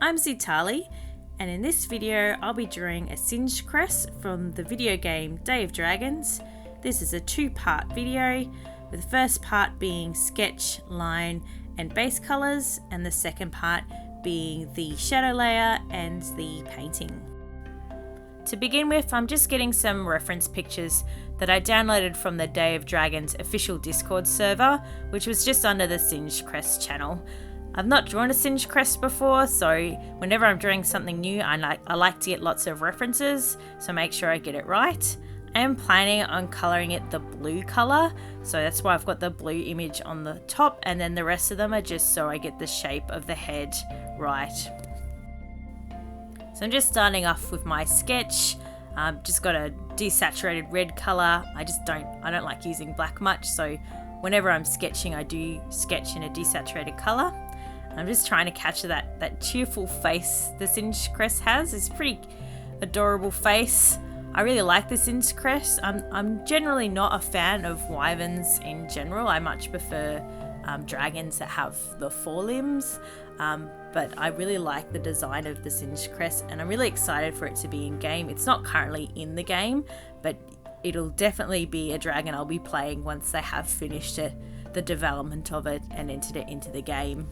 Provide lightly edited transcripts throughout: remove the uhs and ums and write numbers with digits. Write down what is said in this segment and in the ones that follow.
I'm Ztarli, and in this video I'll be drawing a Singe Crest from the video game Day of Dragons. This is a two-part video, with the first part being sketch, line and base colours, and the second part being the shadow layer and the painting. To begin with, I'm just getting some reference pictures that I downloaded from the Day of Dragons official Discord server, which was just under the Singe Crest channel. I've not drawn a Singe Crest before, so whenever I'm drawing something new, I like to get lots of references, so make sure I get it right. I am planning on colouring it the blue colour, so that's why I've got the blue image on the top, and then the rest of them are just so I get the shape of the head right. So I'm just starting off with my sketch. Just got a desaturated red colour. I don't like using black much, so whenever I'm sketching, I do sketch in a desaturated colour. I'm just trying to capture that cheerful face the Singe Crest has. It's a pretty adorable face. I really like the Singe Crest. I'm generally not a fan of wyverns in general. I much prefer dragons that have the forelimbs. But I really like the design of the Singe Crest, and I'm really excited for it to be in game. It's not currently in the game, but it'll definitely be a dragon I'll be playing once they have finished the development of it and entered it into the game.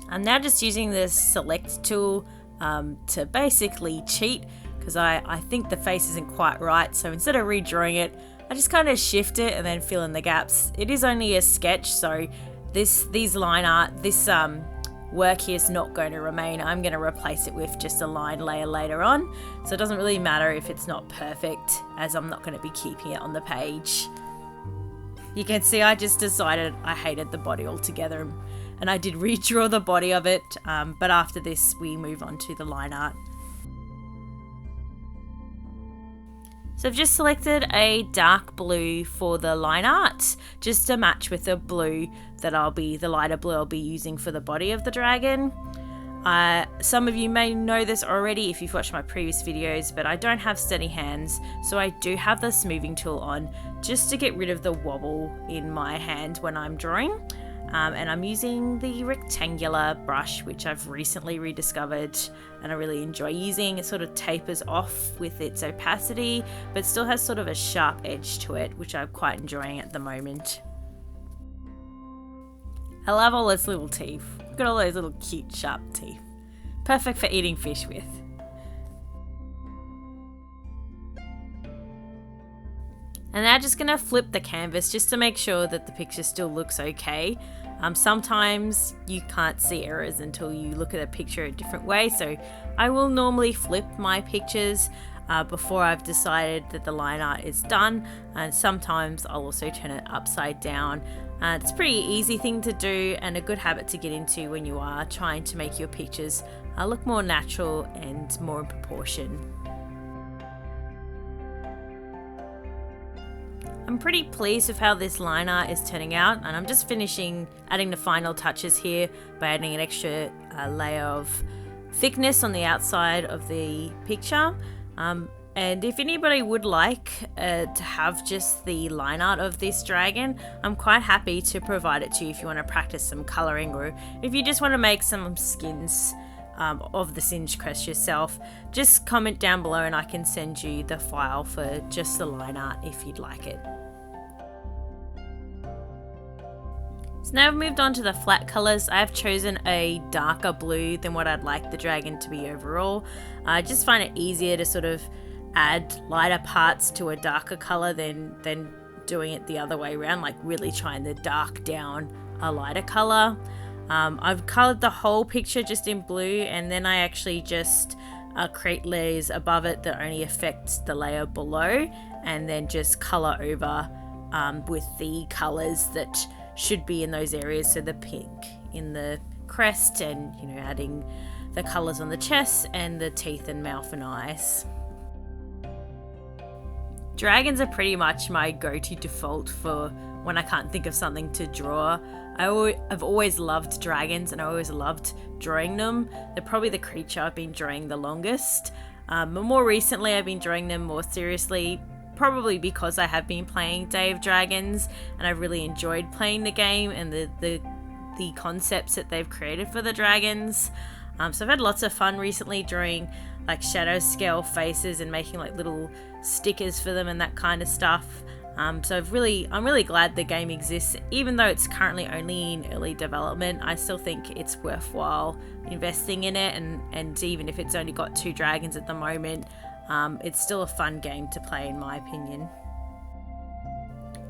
I'm now just using the select tool to basically cheat, because I think the face isn't quite right, so instead of redrawing it, I just kind of shift it and then fill in the gaps. It is only a sketch, so this work here is not going to remain. I'm going to replace it with just a line layer later on, so it doesn't really matter if it's not perfect, as I'm not going to be keeping it on the page. You can see I just decided I hated the body altogether, and I did redraw the body of it, but after this we move on to the line art. So I've just selected a dark blue for the line art, just to match with the blue the lighter blue I'll be using for the body of the dragon. Some of you may know this already if you've watched my previous videos, but I don't have steady hands, so I do have the smoothing tool on just to get rid of the wobble in my hand when I'm drawing. And I'm using the rectangular brush, which I've recently rediscovered and I really enjoy using. It sort of tapers off with its opacity, but still has sort of a sharp edge to it, which I'm quite enjoying at the moment. I love all those little teeth. Look at all those little cute sharp teeth. Perfect for eating fish with. And now just going to flip the canvas just to make sure that the picture still looks okay. Sometimes you can't see errors until you look at a picture a different way, so I will normally flip my pictures before I've decided that the line art is done, and sometimes I'll also turn it upside down. It's a pretty easy thing to do and a good habit to get into when you are trying to make your pictures look more natural and more in proportion. I'm pretty pleased with how this line art is turning out, and I'm just adding the final touches here by adding an extra layer of thickness on the outside of the picture. And if anybody would like to have just the line art of this dragon, I'm quite happy to provide it to you if you want to practice some colouring, or if you just want to make some skins of the Singe Crest yourself. Just comment down below and I can send you the file for just the line art if you'd like it. So now I've moved on to the flat colours. I've chosen a darker blue than what I'd like the dragon to be overall. I just find it easier to sort of add lighter parts to a darker colour than doing it the other way around, like really trying to dark down a lighter colour. I've coloured the whole picture just in blue, and then I actually just create layers above it that only affect the layer below, and then just colour over with the colours that should be in those areas. So the pink in the crest, and adding the colours on the chest and the teeth and mouth and eyes. Dragons are pretty much my go-to default for when I can't think of something to draw. I've always loved dragons, and I always loved drawing them. They're probably the creature I've been drawing the longest. But more recently I've been drawing them more seriously, probably because I have been playing Day of Dragons and I really enjoyed playing the game, and the the concepts that they've created for the dragons. So I've had lots of fun recently drawing like shadow scale faces and making like little stickers for them and that kind of stuff. So I'm really glad the game exists. Even though it's currently only in early development, I still think it's worthwhile investing in it, and even if it's only got 2 dragons at the moment, it's still a fun game to play in my opinion.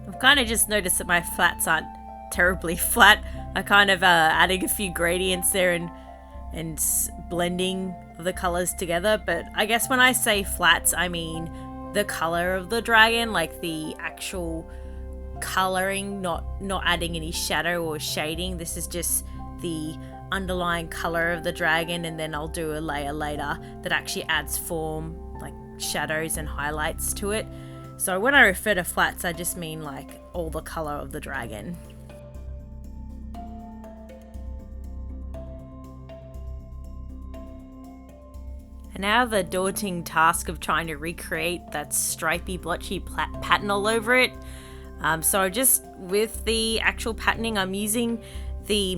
I've kind of just noticed that my flats aren't terribly flat. I kind of adding a few gradients there and blending the colors together, but I guess when I say flats I mean the color of the dragon, like the actual coloring, not adding any shadow or shading. This is just the underlying color of the dragon, and then I'll do a layer later that actually adds form, like shadows and highlights to it. So when I refer to flats, I just mean like all the color of the dragon. And now the daunting task of trying to recreate that stripy blotchy pattern all over it. So just with the actual patterning, I'm using the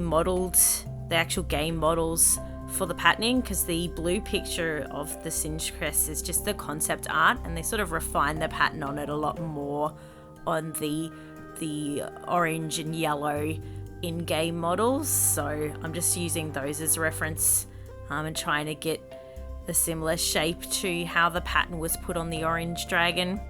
actual game models for the patterning, because the blue picture of the Singe Crest is just the concept art, and they sort of refine the pattern on it a lot more on the orange and yellow in-game models. So I'm just using those as reference and trying to get a similar shape to how the pattern was put on the orange dragon.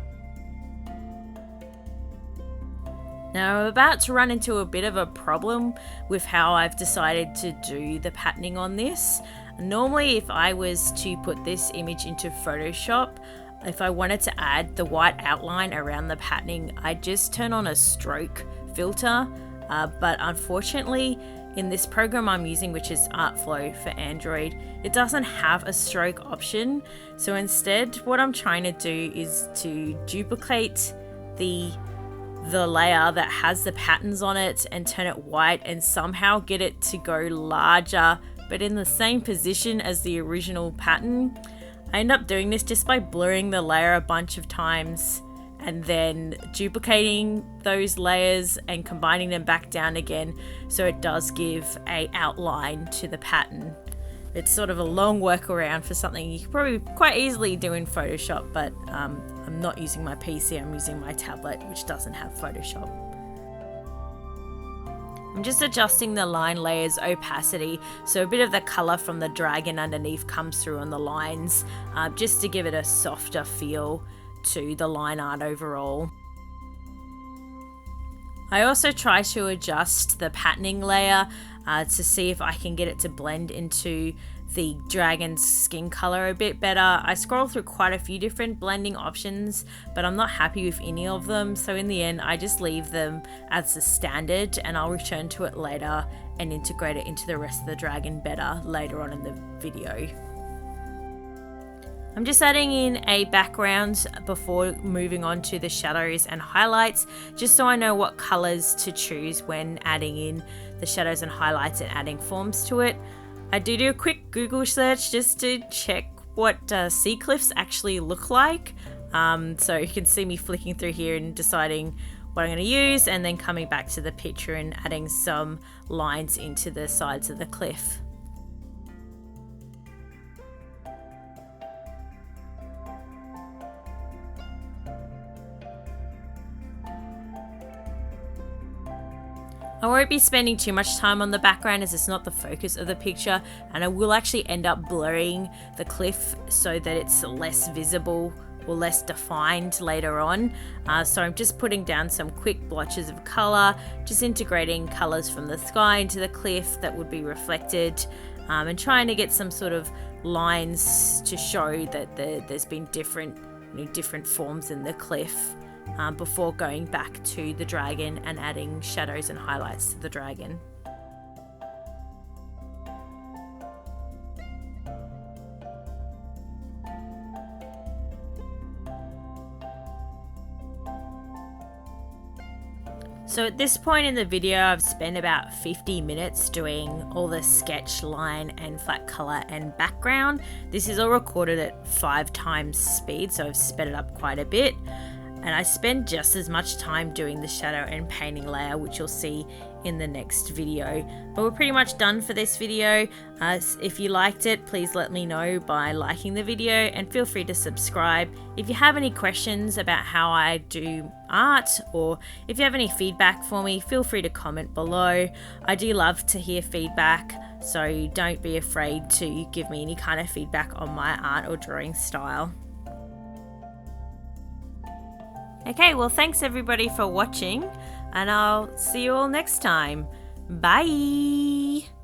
Now I'm about to run into a bit of a problem with how I've decided to do the patterning on this. Normally if I was to put this image into Photoshop, if I wanted to add the white outline around the patterning, I'd just turn on a stroke filter, but unfortunately in this program I'm using, which is Artflow for Android, it doesn't have a stroke option. So instead what I'm trying to do is to duplicate the layer that has the patterns on it and turn it white and somehow get it to go larger but in the same position as the original pattern. I end up doing this just by blurring the layer a bunch of times and then duplicating those layers and combining them back down again, so it does give an outline to the pattern. It's sort of a long workaround for something you could probably quite easily do in Photoshop, but I'm not using my PC, I'm using my tablet, which doesn't have Photoshop. I'm just adjusting the line layer's opacity so a bit of the colour from the dragon underneath comes through on the lines, just to give it a softer feel to the line art overall. I also try to adjust the patterning layer to see if I can get it to blend into the dragon's skin color a bit better. I scroll through quite a few different blending options, but I'm not happy with any of them, so in the end I just leave them as the standard and I'll return to it later and integrate it into the rest of the dragon better later on in the video. I'm just adding in a background before moving on to the shadows and highlights, just so I know what colors to choose when adding in the shadows and highlights and adding forms to it. I do a quick Google search just to check what sea cliffs actually look like. So you can see me flicking through here and deciding what I'm going to use, and then coming back to the picture and adding some lines into the sides of the cliff. I won't be spending too much time on the background as it's not the focus of the picture, and I will actually end up blurring the cliff so that it's less visible or less defined later on. So I'm just putting down some quick blotches of colour, just integrating colours from the sky into the cliff that would be reflected, and trying to get some sort of lines to show that there's been different forms in the cliff. Before going back to the dragon and adding shadows and highlights to the dragon. So at this point in the video, I've spent about 50 minutes doing all the sketch, line and flat color and background. This is all recorded at 5 times speed, so I've sped it up quite a bit. and I spend just as much time doing the shadow and painting layer, which you'll see in the next video. But we're pretty much done for this video. If you liked it, please let me know by liking the video, and feel free to subscribe. If you have any questions about how I do art, or if you have any feedback for me, feel free to comment below. I do love to hear feedback, so don't be afraid to give me any kind of feedback on my art or drawing style. Okay, well, thanks everybody for watching, and I'll see you all next time. Bye!